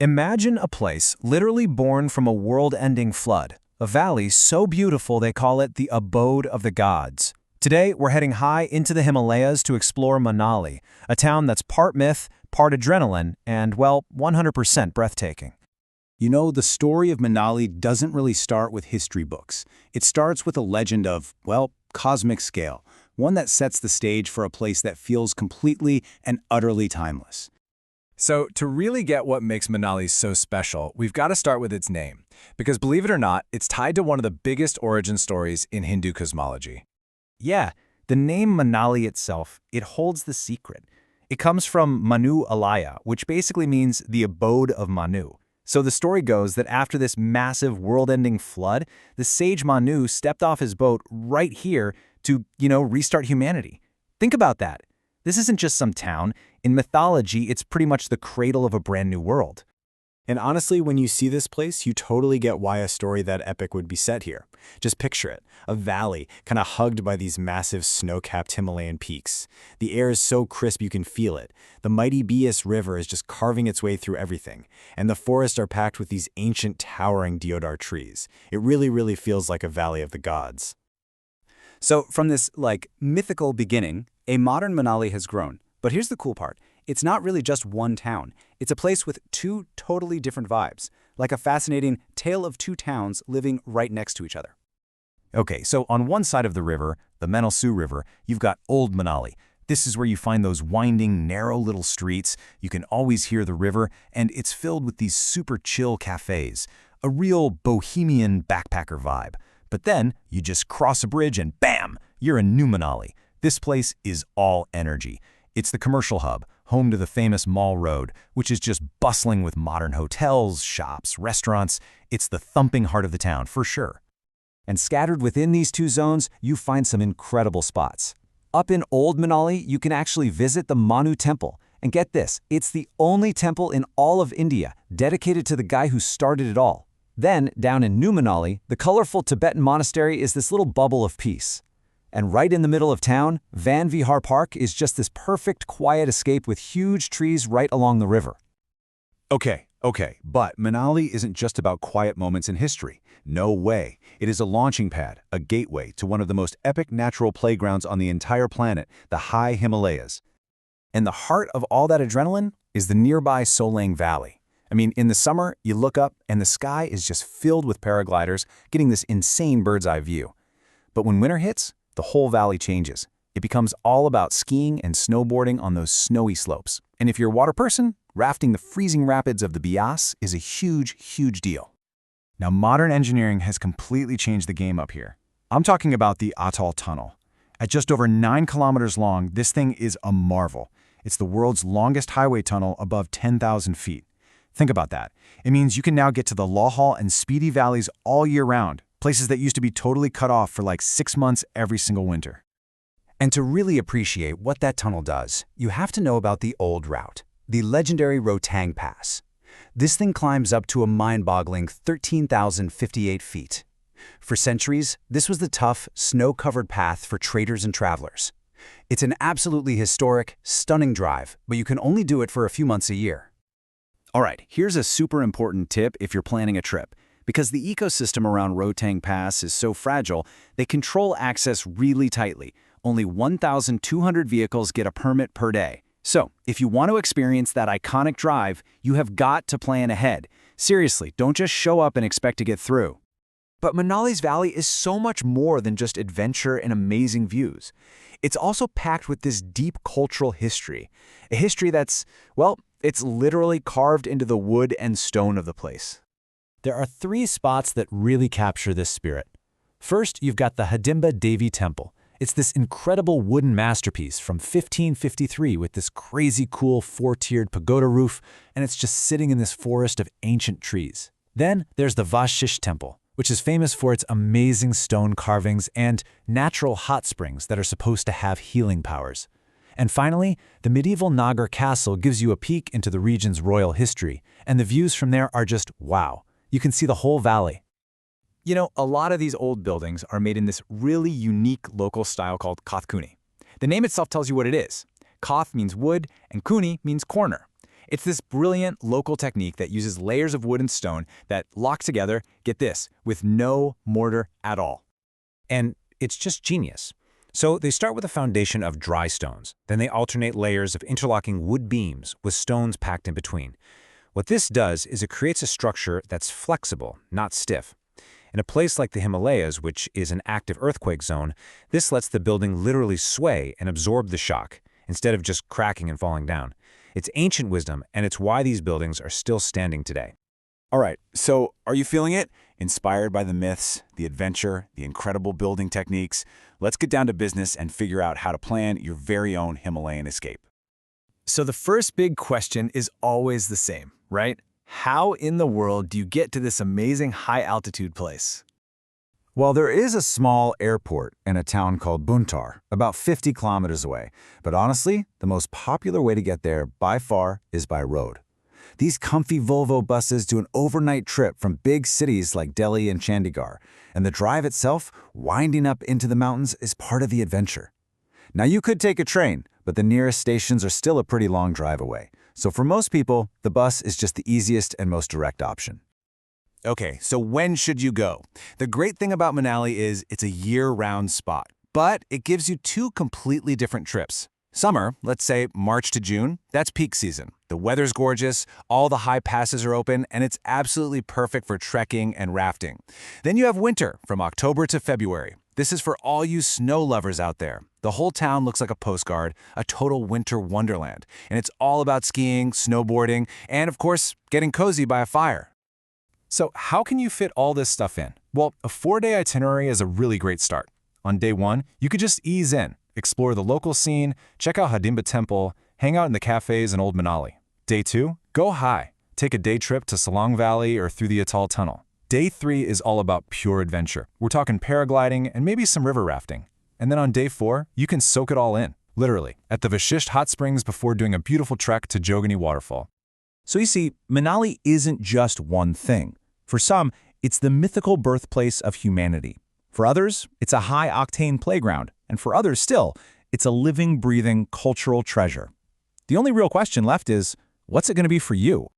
Imagine a place literally born from a world-ending flood, a valley so beautiful they call it the Abode of the Gods. Today, we're heading high into the Himalayas to explore Manali, a town that's part myth, part adrenaline, and, well, 100% breathtaking. You know, the story of Manali doesn't really start with history books. It starts with a legend of, well, cosmic scale, one that sets the stage for a place that feels completely and utterly timeless. So, to really get what makes Manali so special, we've got to start with its name. Because believe it or not, it's tied to one of the biggest origin stories in Hindu cosmology. Yeah, the name Manali itself, it holds the secret. It comes from Manu-Alaya, which basically means the abode of Manu. So the story goes that after this massive world-ending flood, the sage Manu stepped off his boat right here to, restart humanity. Think about that. This isn't just some town. In mythology, it's pretty much the cradle of a brand new world. And honestly, when you see this place, you totally get why a story that epic would be set here. Just picture it, a valley, kind of hugged by these massive snow-capped Himalayan peaks. The air is so crisp you can feel it. The mighty Bias River is just carving its way through everything. And the forests are packed with these ancient, towering deodar trees. It really feels like a valley of the gods. So from this, mythical beginning, a modern Manali has grown. But here's the cool part. It's not really just one town. It's a place with two totally different vibes, like a fascinating tale of two towns living right next to each other. Okay, so on one side of the river, the Manalsu River, you've got Old Manali. This is where you find those winding, narrow little streets. You can always hear the river, and it's filled with these super chill cafes, a real bohemian backpacker vibe. But then you just cross a bridge and bam, you're in New Manali. This place is all energy. It's the commercial hub, home to the famous Mall Road, which is just bustling with modern hotels, shops, restaurants. It's the thumping heart of the town, for sure. And scattered within these two zones, you find some incredible spots. Up in Old Manali, you can actually visit the Manu Temple. And get this, it's the only temple in all of India dedicated to the guy who started it all. Then, down in New Manali, the colorful Tibetan monastery is this little bubble of peace. And right in the middle of town, Van Vihar Park is just this perfect, quiet escape with huge trees right along the river. Okay, but Manali isn't just about quiet moments in history. No way. It is a launching pad, a gateway to one of the most epic natural playgrounds on the entire planet, the high Himalayas. And the heart of all that adrenaline is the nearby Solang Valley. I mean, in the summer, you look up and the sky is just filled with paragliders, getting this insane bird's-eye view. But when winter hits, the whole valley changes. It becomes all about skiing and snowboarding on those snowy slopes. And if you're a water person, rafting the freezing rapids of the Bias is a huge deal. Now, modern engineering has completely changed the game up here. I'm talking about the Atal tunnel. At just over 9 kilometers long, this thing is a marvel. It's the world's longest highway tunnel above 10,000 feet. Think about that. It means you can now get to the Lahal and Spiti valleys all year round, places that used to be totally cut off for like 6 months every single winter. And to really appreciate what that tunnel does, you have to know about the old route, the legendary Rohtang Pass. This thing climbs up to a mind-boggling 13,058 feet. For centuries, this was the tough, snow-covered path for traders and travelers. It's an absolutely historic, stunning drive, but you can only do it for a few months a year. All right, here's a super important tip if you're planning a trip. Because the ecosystem around Rohtang Pass is so fragile, they control access really tightly. Only 1,200 vehicles get a permit per day. So, if you want to experience that iconic drive, you have got to plan ahead. Seriously, don't just show up and expect to get through. But Manali's valley is so much more than just adventure and amazing views. It's also packed with this deep cultural history. A history that's, well, it's literally carved into the wood and stone of the place. There are 3 spots that really capture this spirit. First, you've got the Hidimba Devi Temple. It's this incredible wooden masterpiece from 1553 with this crazy cool 4-tiered pagoda roof, and it's just sitting in this forest of ancient trees. Then there's the Vashish Temple, which is famous for its amazing stone carvings and natural hot springs that are supposed to have healing powers. And finally, the medieval Nagar Castle gives you a peek into the region's royal history, and the views from there are just wow. You can see the whole valley. You know, a lot of these old buildings are made in this really unique local style called Koth Kuni. The name itself tells you what it is. Koth means wood, and Kuni means corner. It's this brilliant local technique that uses layers of wood and stone that lock together, get this, with no mortar at all. And it's just genius. So they start with a foundation of dry stones. Then they alternate layers of interlocking wood beams with stones packed in between. What this does is it creates a structure that's flexible, not stiff. In a place like the Himalayas, which is an active earthquake zone, this lets the building literally sway and absorb the shock, instead of just cracking and falling down. It's ancient wisdom, and it's why these buildings are still standing today. All right, so are you feeling it? Inspired by the myths, the adventure, the incredible building techniques? Let's get down to business and figure out how to plan your very own Himalayan escape. So the first big question is always the same, right? How in the world do you get to this amazing high-altitude place? Well, there is a small airport in a town called Buntar, about 50 kilometers away. But honestly, the most popular way to get there by far is by road. These comfy Volvo buses do an overnight trip from big cities like Delhi and Chandigarh, and the drive itself, winding up into the mountains, is part of the adventure. Now, you could take a train, but the nearest stations are still a pretty long drive away. So for most people, the bus is just the easiest and most direct option. Okay, so when should you go? The great thing about Manali is it's a year-round spot, but it gives you two completely different trips. Summer, let's say March to June, that's peak season. The weather's gorgeous, all the high passes are open, and it's absolutely perfect for trekking and rafting. Then you have winter, from October to February. This is for all you snow lovers out there. The whole town looks like a postcard, a total winter wonderland. And it's all about skiing, snowboarding, and of course, getting cozy by a fire. So how can you fit all this stuff in? Well, a 4-day itinerary is a really great start. On day 1, you could just ease in, explore the local scene, check out Hidimba Temple, hang out in the cafes in Old Manali. Day 2, go high. Take a day trip to Salong Valley or through the Atal Tunnel. Day 3 is all about pure adventure. We're talking paragliding and maybe some river rafting. And then on day 4, you can soak it all in, literally, at the Vashisht hot springs before doing a beautiful trek to Jogani waterfall. So you see, Manali isn't just one thing. For some, it's the mythical birthplace of humanity. For others, it's a high-octane playground. And for others still, it's a living, breathing cultural treasure. The only real question left is, what's it going to be for you?